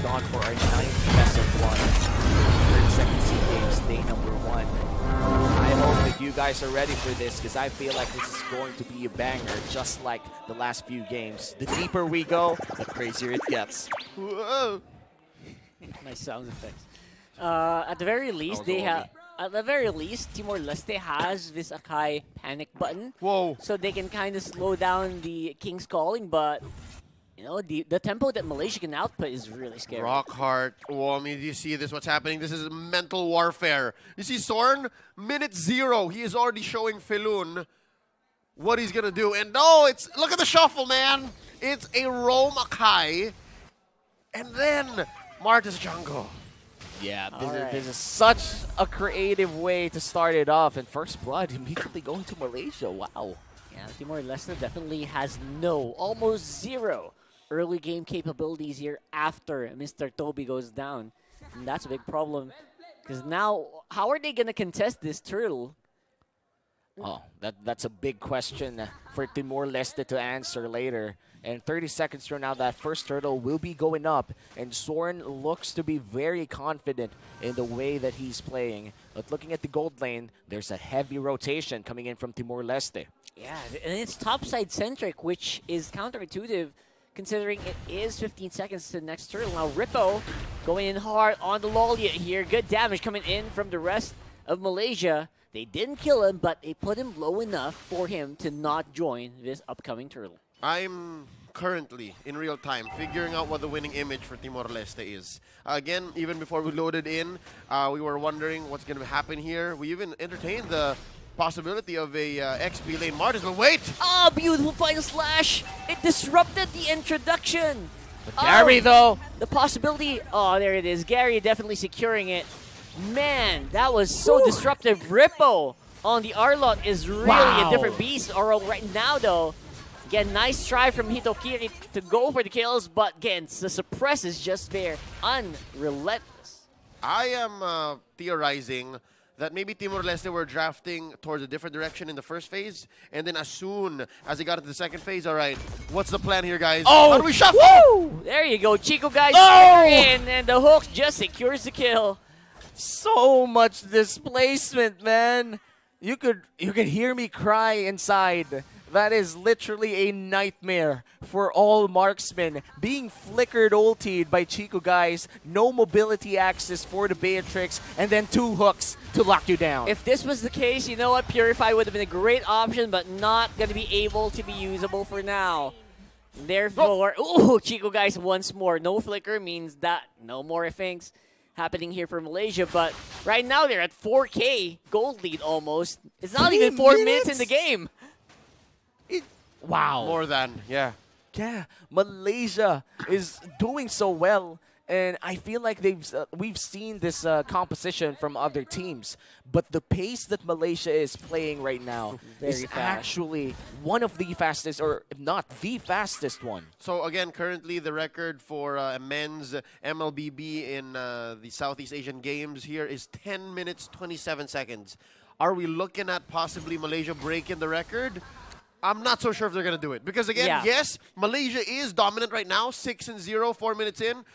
gone for our 9th best of 1. 32nd Sea Games, day number 1. I hope that you guys are ready for this because I feel like this is going to be a banger, just like the last few games. The deeper we go, the crazier it gets. Whoa. Nice sound effects. At the very least, they have. At the very least, Timor Leste has this Akai panic button. Whoa. So they can kind of slow down the King's Calling, but you know the tempo that Malaysia can output is really scary. Rock hard. Oh, I mean, do you see this? What's happening? This is mental warfare. You see Sorn, minute 0. He is already showing Filun what he's gonna do. And no, it's look at the shuffle, man. It's a Roam Akai, and then Martis Jungle. Yeah, Alright. this is such a creative way to start it off. And First Blood immediately going to Malaysia. Wow. Yeah, Timor Leste definitely has almost zero early game capabilities here after Mr. Toby goes down. And that's a big problem. Because now, how are they going to contest this turtle? Oh, that's a big question for Timor Leste to answer later. And 30 seconds from now, that first turtle will be going up. And Soren looks to be very confident in the way that he's playing. But looking at the gold lane, there's a heavy rotation coming in from Timor Leste. Yeah, and it's topside-centric, which is counterintuitive considering it is 15 seconds to the next turtle. Now, Rippo going in hard on the Lolia here. Good damage coming in from the rest of Malaysia. They didn't kill him, but they put him low enough for him to not join this upcoming turtle. I'm currently, in real time, figuring out what the winning image for Timor Leste is. Again, even before we loaded in, we were wondering what's going to happen here. We even entertained the possibility of a XP lane Martis, but wait! Oh, beautiful final slash! It disrupted the introduction! But Gary, though, the possibility... Oh, there it is. Gary definitely securing it. Man, that was so disruptive. Rippo on the Arlot is really a different beast. Oro right now, though. Again, nice try from Hitokiri to go for the kills, but again, the suppress is just there. Unrelentless. I am theorizing that maybe Timor-Leste were drafting towards a different direction in the first phase, and then as soon as they got into the second phase, all right, what's the plan here, guys? Oh! How do we shuffle? Woo! There you go, Chico guys. Oh! In, and the hook just secures the kill. So much displacement, man. You could hear me cry inside. That is literally a nightmare for all marksmen. Being flickered ultied by Chico guys, no mobility access for the Beatrix, and then 2 hooks to lock you down. If this was the case, you know what? Purify would have been a great option, but not going to be able to be usable for now. Therefore, ooh, Chico guys once more. No flicker means that no more things happening here for Malaysia, but right now they're at 4K gold lead almost. It's not even 4 minutes in the game. Wow. More than, yeah. Yeah, Malaysia is doing so well, and I feel like we've seen this composition from other teams, but the pace that Malaysia is playing right now is actually one of the fastest, or if not the fastest one. So again, currently the record for men's MLBB in the Southeast Asian Games here is 10 minutes, 27 seconds. Are we looking at possibly Malaysia breaking the record? I'm not so sure if they're going to do it. Because again, yes, Malaysia is dominant right now, 6-0, 4 minutes in,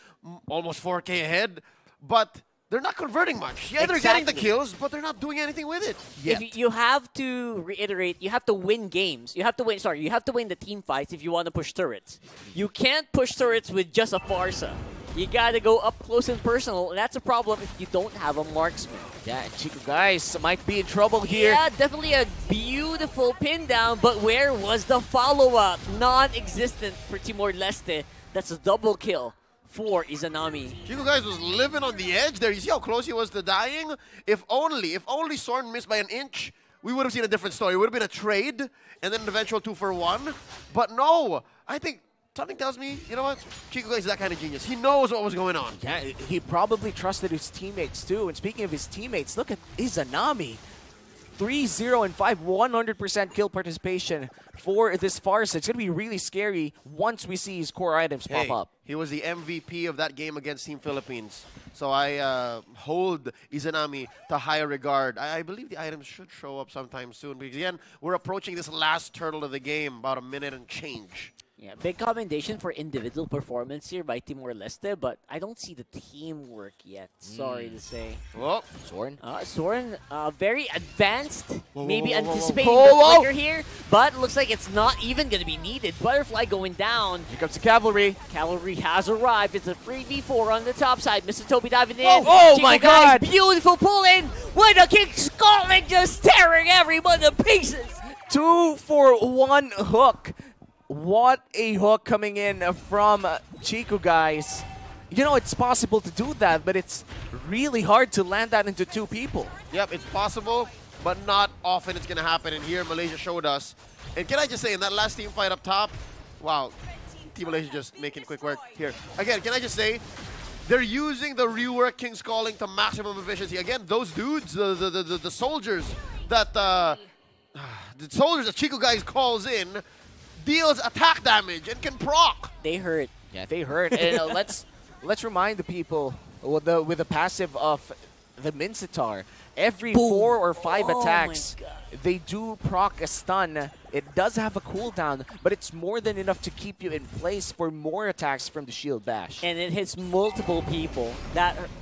almost 4K ahead, but they're not converting much. Yeah, they're getting the kills, but they're not doing anything with it yet. If you have to reiterate, you have to win games. You have to win, you have to win the team fights if you want to push turrets. You can't push turrets with just a Farsa. You gotta go up close and personal, and that's a problem if you don't have a marksman. Yeah, and Chico guys might be in trouble here. Yeah, definitely a beautiful pin down, but where was the follow-up? Non-existent for Timor Leste. That's a double kill for Izanami. Chico guys was living on the edge there. You see how close he was to dying? If only Sorn missed by an inch, we would have seen a different story. It would have been a trade, and then an eventual 2-for-1. But no, I think something tells me, you know what? Chico guys is that kind of genius. He knows what was going on. Yeah, he probably trusted his teammates too. And speaking of his teammates, look at Izanami. 3-0 and 5, 100% kill participation for this Farsa. It's going to be really scary once we see his core items pop up. He was the MVP of that game against Team Philippines. So I hold Izanami to high regard. I believe the items should show up sometime soon. Because again, we're approaching this last turtle of the game, about a minute and change. Yeah, big commendation for individual performance here by Timor Leste, but I don't see the teamwork yet. Sorry to say. Well, Soren. Soren, very advanced, maybe whoa, whoa, whoa. anticipating Whoa, the whoa. flicker here, but looks like it's not even going to be needed. Butterfly going down. Here comes the cavalry. Cavalry has arrived. It's a 3v4 on the top side. Mr. Toby diving in. Whoa, oh Chico my guys, God. beautiful pull in with a kick. Scotland just tearing everyone to pieces. 2-for-1 hook. What a hook coming in from Chico, guys. You know, it's possible to do that, but it's really hard to land that into two people. yep, it's possible, but not often it's going to happen. And here, Malaysia showed us. And can I just say, in that last team fight up top, wow, Team Malaysia just making quick work here. Again, can I just say, they're using the rework King's Calling to maximum efficiency. Again, those dudes, the soldiers that Chico guys calls in, deals attack damage and can proc. They hurt. Yeah, they hurt. And let's remind the people with the passive of the Mincetar. Every Boom. 4 or 5 Oh attacks, my God. they do proc a stun. It does have a cooldown, but it's more than enough to keep you in place for more attacks from the shield bash. And it hits multiple people.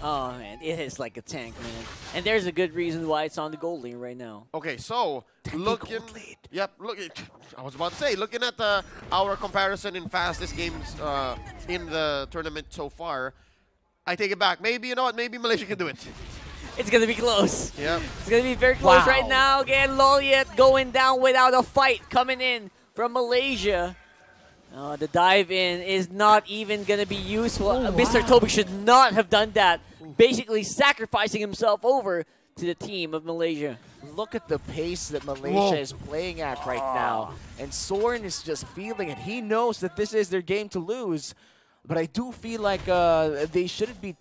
Oh man, it hits like a tank, man. And there's a good reason why it's on the gold lane right now. Okay, so looking, gold lead. yep. Look, I was about to say, looking at our comparison in fastest games in the tournament so far, I take it back. Maybe you know what? Maybe Malaysia can do it. It's gonna be close. Yep. It's gonna be very close Wow. right now. Again, Loliet going down without a fight coming in from Malaysia. The dive in is not even gonna be useful. Mr. Toby should not have done that. Basically sacrificing himself over to the team of Malaysia. Look at the pace that Malaysia is playing at right now. And Soren is just feeling it. He knows that this is their game to lose. But I do feel like they shouldn't be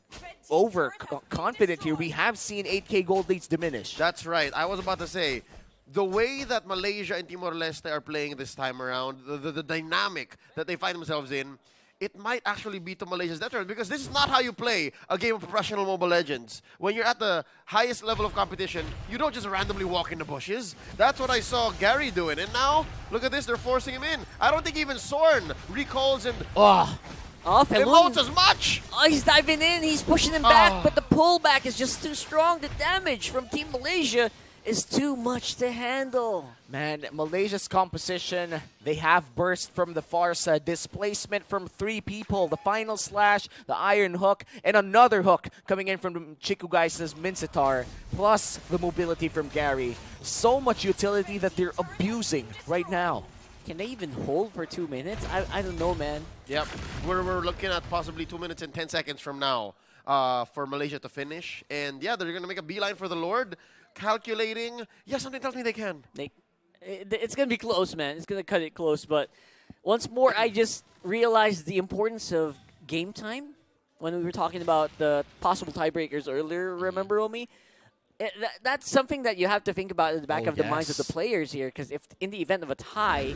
overconfident here. We have seen 8K gold leads diminish. That's right. I was about to say, the way that Malaysia and Timor Leste are playing this time around, the dynamic that they find themselves in, it might actually be to Malaysia's detriment because this is not how you play a game of professional Mobile Legends. When you're at the highest level of competition, you don't just randomly walk in the bushes. That's what I saw Gary doing. And now, look at this, they're forcing him in. I don't think even Soren recalls and emotes as much. Oh, he's diving in. He's pushing him back, but the pullback is just too strong. The damage from Team Malaysia is too much to handle. Man, Malaysia's composition, they have burst from the Farsa, displacement from 3 people, the final slash, the iron hook, and another hook coming in from Chico Guys' Mincetar, plus the mobility from Gary. So much utility that they're abusing right now. Can they even hold for 2 minutes? I don't know, man. Yep, we're looking at possibly 2 minutes and 10 seconds from now for Malaysia to finish. And yeah, they're going to make a beeline for the Lord, calculating. Yeah, something tells me they can. It's going to be close, man. It's going to cut it close. But once more, I just realized the importance of game time when we were talking about the possible tiebreakers earlier. Remember, Omi? That's something that you have to think about in the back of the minds of the players here, because if in the event of a tie,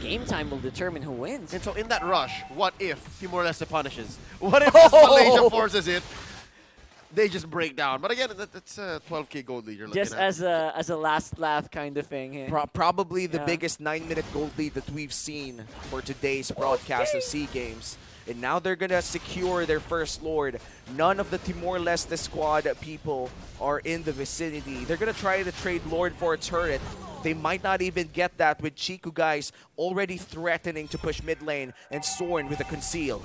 game time will determine who wins. And so in that rush, what if Timor Leste punishes? What if Malaysia forces it? They just break down. But again, that's a 12K gold lead you're looking Just at. as a last laugh kind of thing. Here. Probably the biggest 9-minute gold lead that we've seen for today's broadcast of SEA Games. And now they're going to secure their first Lord. None of the Timor-Leste squad people are in the vicinity. They're going to try to trade Lord for a turret. They might not even get that with Chico Guys already threatening to push mid lane and Soren with a conceal.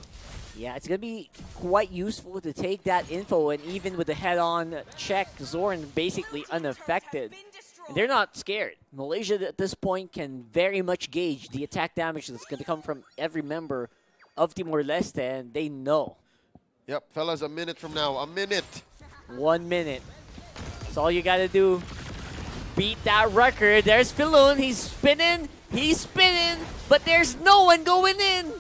Yeah, it's going to be quite useful to take that info, and even with the head-on check, Zoran basically unaffected. And they're not scared. Malaysia at this point can very much gauge the attack damage that's going to come from every member of Timor-Leste, and they know. Yep, fellas, a minute from now. A minute. 1 minute. That's all you got to do. Beat that record. There's Filoon. He's spinning, but there's no one going in.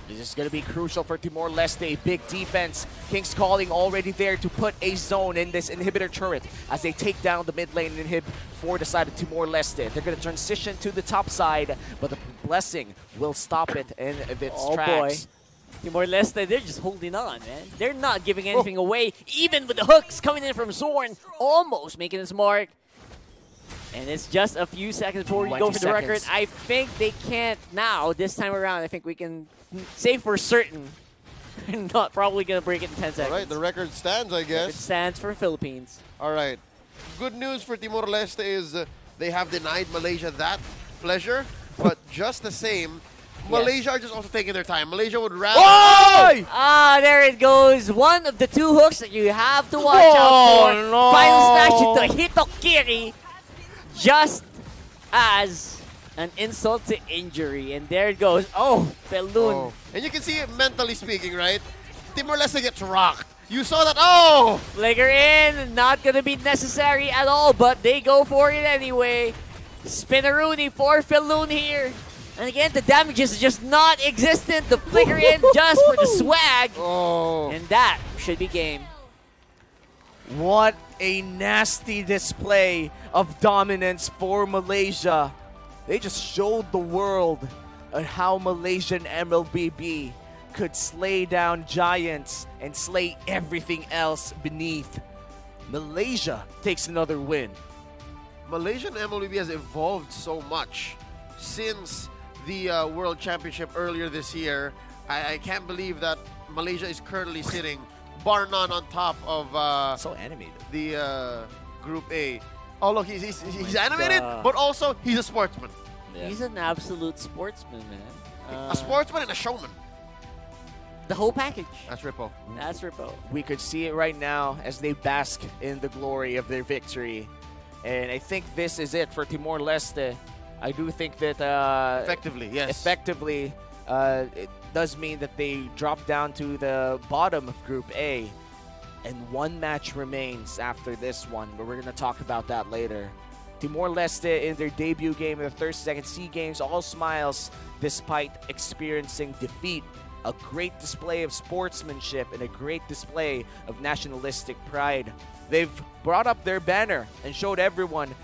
This is going to be crucial for Timor-Leste. Big defense. King's Calling already there to put a zone in this inhibitor turret as they take down the mid lane inhib for the side of Timor-Leste. They're going to transition to the top side, but the Blessing will stop it in its tracks. Boy. Timor-Leste, they're just holding on, man. They're not giving anything away, even with the hooks coming in from Zorn, almost making his mark. And it's just a few seconds before we 20 go for the record. seconds. I think they can't now, this time around. I think we can say for certain. Not probably going to break it in 10 seconds. All right, the record stands, I It guess. stands for Philippines. All right. Good news for Timor Leste is they have denied Malaysia that pleasure, but just the same, Malaysia are just also taking their time. Malaysia would rather... Oh! Ah, there it goes. One of the two hooks that you have to watch Oh, out for. no. Final snatch into Hitokiri. Just as an insult to injury. And there it goes. Oh, Felun. Oh. And you can see it mentally speaking, right? Timor Leste gets rocked. You saw that. Oh! Flicker in. Not going to be necessary at all, but they go for it anyway. Spinaroonie for Felun here. And again, the damage is just not existent. The flicker in just for the swag. Oh. And that should be game. What a nasty display of dominance for Malaysia. They just showed the world how Malaysian MLBB could slay down giants and slay everything else beneath. Malaysia takes another win. Malaysian MLBB has evolved so much since the World Championship earlier this year. I can't believe that Malaysia is currently sitting, bar none, on top of So animated. the Group A. Oh, look, he's animated, God. but also he's a sportsman. Yeah. He's an absolute sportsman, man. A sportsman and a showman. The whole package. That's Rippo. That's Rippo. We could see it right now as they bask in the glory of their victory. And I think this is it for Timor Leste. I do think that Effectively, yes. effectively, it does mean that they drop down to the bottom of Group A. And one match remains after this one, but we're going to talk about that later. Timor Leste in their debut game of the 32nd SEA Games, all smiles despite experiencing defeat. A great display of sportsmanship and a great display of nationalistic pride. They've brought up their banner and showed everyone that